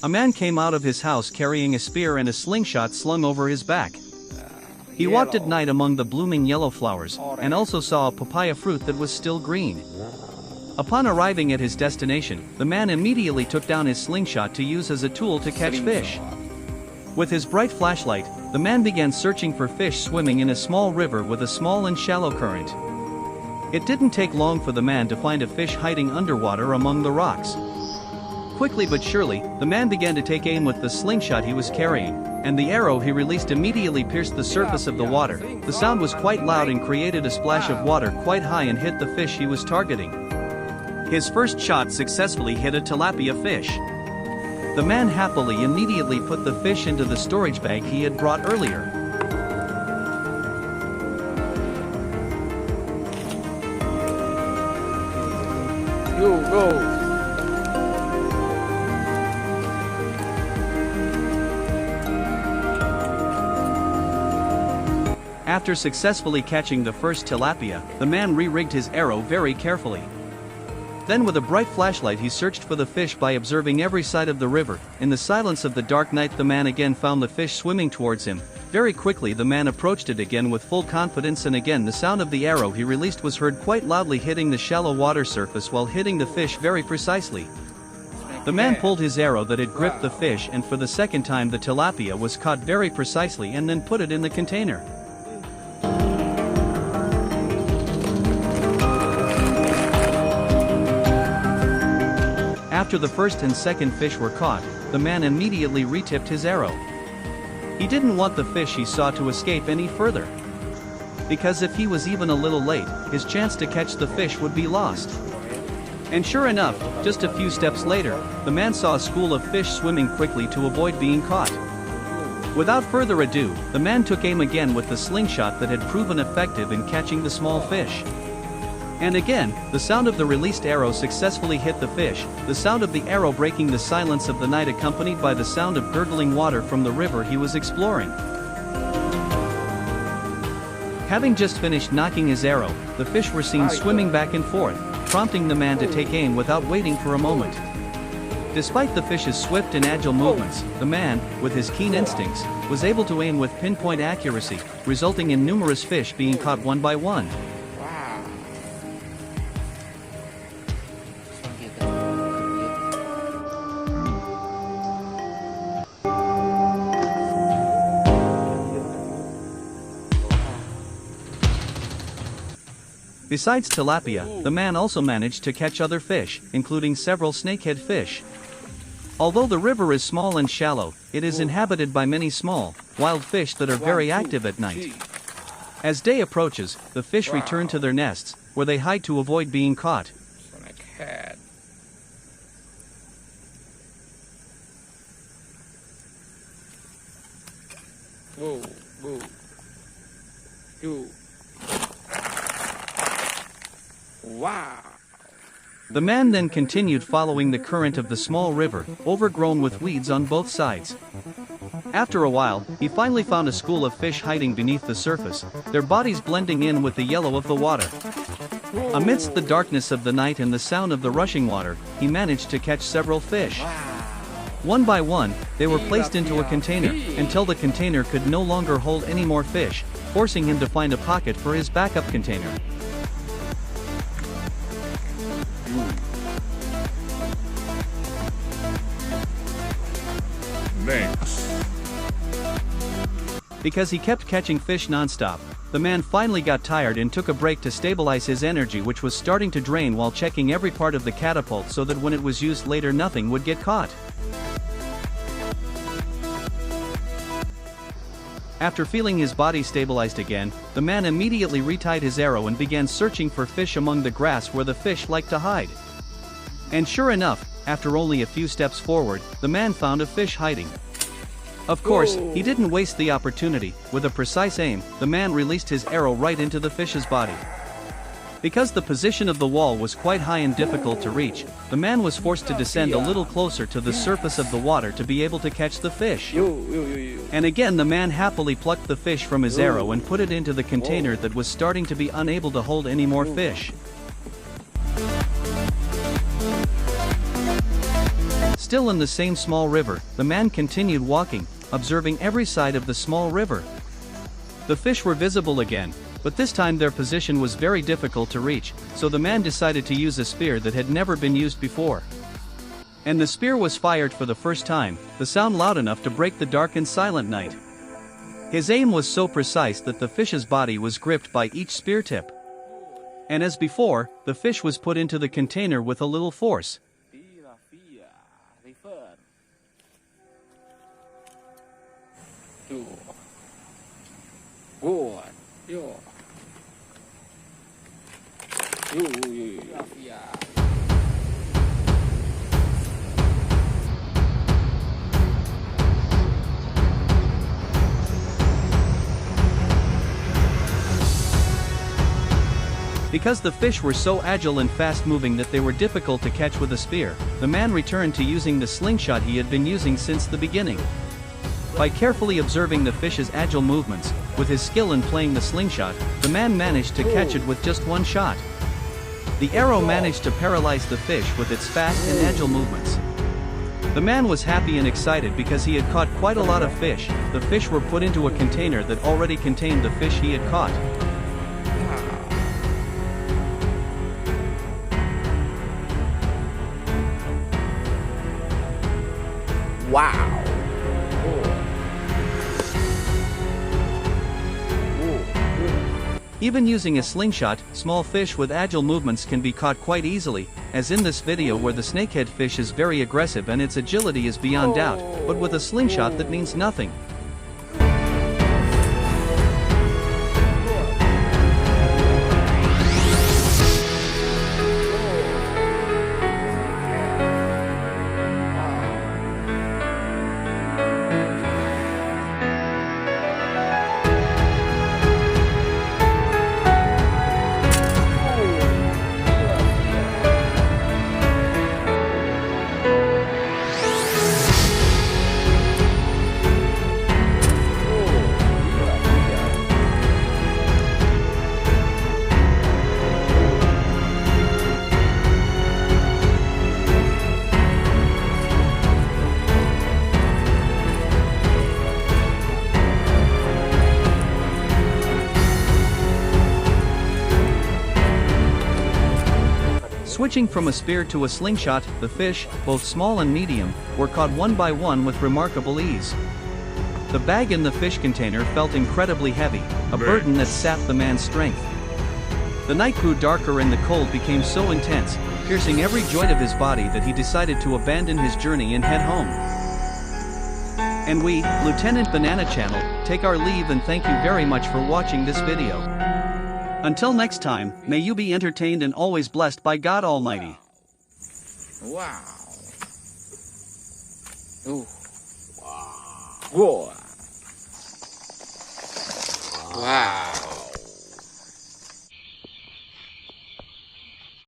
A man came out of his house carrying a spear and a slingshot slung over his back. He walked at night among the blooming yellow flowers, and also saw a papaya fruit that was still green. Upon arriving at his destination, the man immediately took down his slingshot to use as a tool to catch fish. With his bright flashlight, the man began searching for fish swimming in a small river with a small and shallow current. It didn't take long for the man to find a fish hiding underwater among the rocks. Quickly but surely, the man began to take aim with the slingshot he was carrying, and the arrow he released immediately pierced the surface of the water. The sound was quite loud and created a splash of water quite high and hit the fish he was targeting. His first shot successfully hit a tilapia fish. The man happily immediately put the fish into the storage bag he had brought earlier. Go. After successfully catching the first tilapia, the man re-rigged his arrow very carefully. Then with a bright flashlight he searched for the fish by observing every side of the river. In the silence of the dark night the man again found the fish swimming towards him. Very quickly the man approached it again with full confidence, and again the sound of the arrow he released was heard quite loudly, hitting the shallow water surface while hitting the fish very precisely. The man pulled his arrow that had gripped the fish, and for the second time the tilapia was caught very precisely, and then put it in the container. After the first and second fish were caught, the man immediately retipped his arrow. He didn't want the fish he saw to escape any further, because if he was even a little late, his chance to catch the fish would be lost. And sure enough, just a few steps later, the man saw a school of fish swimming quickly to avoid being caught. Without further ado, the man took aim again with the slingshot that had proven effective in catching the small fish. And again, the sound of the released arrow successfully hit the fish, the sound of the arrow breaking the silence of the night accompanied by the sound of gurgling water from the river he was exploring. Having just finished knocking his arrow, the fish were seen swimming back and forth, prompting the man to take aim without waiting for a moment. Despite the fish's swift and agile movements, the man, with his keen instincts, was able to aim with pinpoint accuracy, resulting in numerous fish being caught one by one. Besides tilapia, the man also managed to catch other fish, including several snakehead fish. Although the river is small and shallow, it is inhabited by many small, wild fish that are very active at night. As day approaches, the fish return to their nests, where they hide to avoid being caught. Whoa, whoa. Yo. Wow. The man then continued following the current of the small river, overgrown with weeds on both sides. After a while, he finally found a school of fish hiding beneath the surface, their bodies blending in with the yellow of the water. Amidst the darkness of the night and the sound of the rushing water, he managed to catch several fish. One by one, they were placed into a container, until the container could no longer hold any more fish, forcing him to find a pocket for his backup container. Because he kept catching fish non-stop, the man finally got tired and took a break to stabilize his energy, which was starting to drain, while checking every part of the catapult so that when it was used later nothing would get caught. After feeling his body stabilized again, the man immediately retied his arrow and began searching for fish among the grass where the fish liked to hide. And sure enough, after only a few steps forward, the man found a fish hiding. Of course, he didn't waste the opportunity. With a precise aim, the man released his arrow right into the fish's body. Because the position of the wall was quite high and difficult to reach, the man was forced to descend a little closer to the surface of the water to be able to catch the fish. And again the man happily plucked the fish from his arrow and put it into the container that was starting to be unable to hold any more fish. Still in the same small river, the man continued walking, observing every side of the small river. The fish were visible again, but this time their position was very difficult to reach, so the man decided to use a spear that had never been used before. And the spear was fired for the first time, the sound loud enough to break the dark and silent night. His aim was so precise that the fish's body was gripped by each spear tip. And as before, the fish was put into the container with a little force. Because the fish were so agile and fast-moving that they were difficult to catch with a spear, the man returned to using the slingshot he had been using since the beginning. By carefully observing the fish's agile movements, with his skill in playing the slingshot, the man managed to catch it with just one shot. The arrow managed to paralyze the fish with its fast and agile movements. The man was happy and excited because he had caught quite a lot of fish. The fish were put into a container that already contained the fish he had caught. Wow. Even using a slingshot, small fish with agile movements can be caught quite easily, as in this video where the snakehead fish is very aggressive and its agility is beyond doubt, but with a slingshot that means nothing. Switching from a spear to a slingshot, the fish, both small and medium, were caught one by one with remarkable ease. The bag in the fish container felt incredibly heavy, a burden that sapped the man's strength. The night grew darker and the cold became so intense, piercing every joint of his body that he decided to abandon his journey and head home. And we, Lieutenant Banana Channel, take our leave and thank you very much for watching this video. Until next time, may you be entertained and always blessed by God Almighty. Wow. Ooh. Wow. Wow.